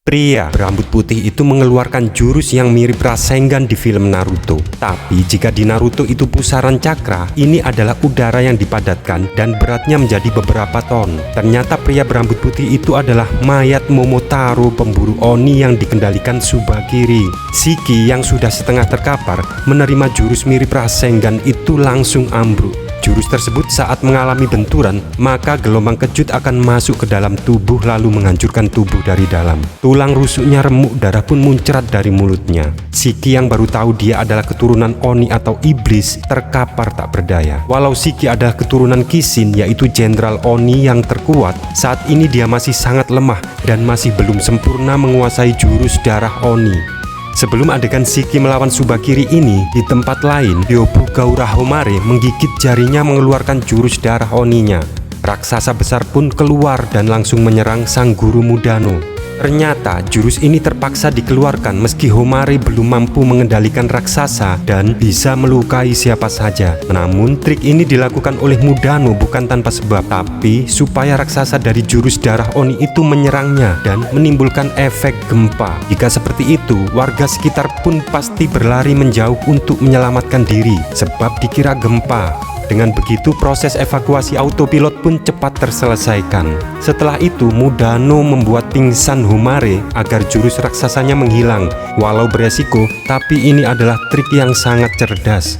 Pria berambut putih itu mengeluarkan jurus yang mirip Rasengan di film Naruto. Tapi jika di Naruto itu pusaran cakra, ini adalah udara yang dipadatkan dan beratnya menjadi beberapa ton. Ternyata pria berambut putih itu adalah mayat Momotaro, pemburu Oni yang dikendalikan Tsubakiri. Shiki yang sudah setengah terkapar menerima jurus mirip Rasengan itu langsung ambruk. Jurus tersebut saat mengalami benturan, maka gelombang kejut akan masuk ke dalam tubuh lalu menghancurkan tubuh dari dalam. Tulang rusuknya remuk, darah pun muncrat dari mulutnya. Shiki yang baru tahu dia adalah keturunan Oni atau iblis terkapar tak berdaya. Walau Shiki adalah keturunan Kishin, yaitu jenderal Oni yang terkuat, saat ini dia masih sangat lemah dan masih belum sempurna menguasai jurus darah Oni. Sebelum adegan Shiki melawan Tsubakiri ini, di tempat lain, Ryobuga Urahomare menggigit jarinya mengeluarkan jurus darah Oninya. Raksasa besar pun keluar dan langsung menyerang sang guru Mudano. Ternyata jurus ini terpaksa dikeluarkan meski Homare belum mampu mengendalikan raksasa dan bisa melukai siapa saja. Namun trik ini dilakukan oleh Mudano bukan tanpa sebab, tapi supaya raksasa dari jurus darah Oni itu menyerangnya dan menimbulkan efek gempa. Jika seperti itu, warga sekitar pun pasti berlari menjauh untuk menyelamatkan diri sebab dikira gempa. Dengan begitu proses evakuasi autopilot pun cepat terselesaikan. Setelah itu Mudano membuat pingsan Homare agar jurus raksasanya menghilang. Walau beresiko, tapi ini adalah trik yang sangat cerdas.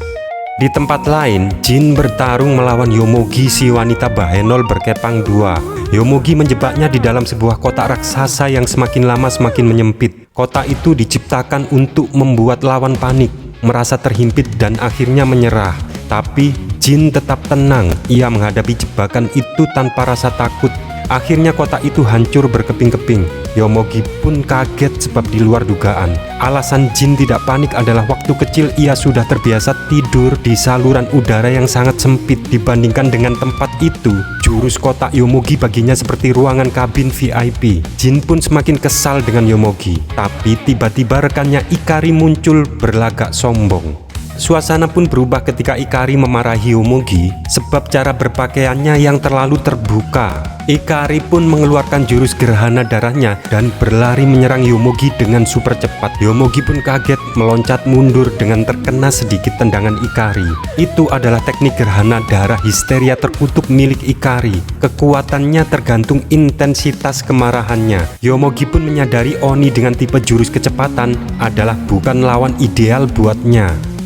Di tempat lain, Jin bertarung melawan Yomogi, si wanita Bahenol berkepang dua. Yomogi menjebaknya di dalam sebuah kotak raksasa yang semakin lama semakin menyempit. Kotak itu diciptakan untuk membuat lawan panik, merasa terhimpit dan akhirnya menyerah. Tapi Jin tetap tenang, ia menghadapi jebakan itu tanpa rasa takut. Akhirnya kotak itu hancur berkeping-keping. Yomogi pun kaget sebab di luar dugaan. Alasan Jin tidak panik adalah waktu kecil ia sudah terbiasa tidur di saluran udara yang sangat sempit. Dibandingkan dengan tempat itu, jurus kotak Yomogi baginya seperti ruangan kabin VIP. Jin pun semakin kesal dengan Yomogi. Tapi tiba-tiba rekannya Ikari muncul berlagak sombong. Suasana pun berubah ketika Ikari memarahi Yomogi sebab cara berpakaiannya yang terlalu terbuka. Ikari pun mengeluarkan jurus gerhana darahnya dan berlari menyerang Yomogi dengan super cepat. Yomogi pun kaget, meloncat mundur dengan terkena sedikit tendangan Ikari. Itu adalah teknik gerhana darah histeria terkutuk milik Ikari. Kekuatannya tergantung intensitas kemarahannya. Yomogi pun menyadari Oni dengan tipe jurus kecepatan adalah bukan lawan ideal buatnya.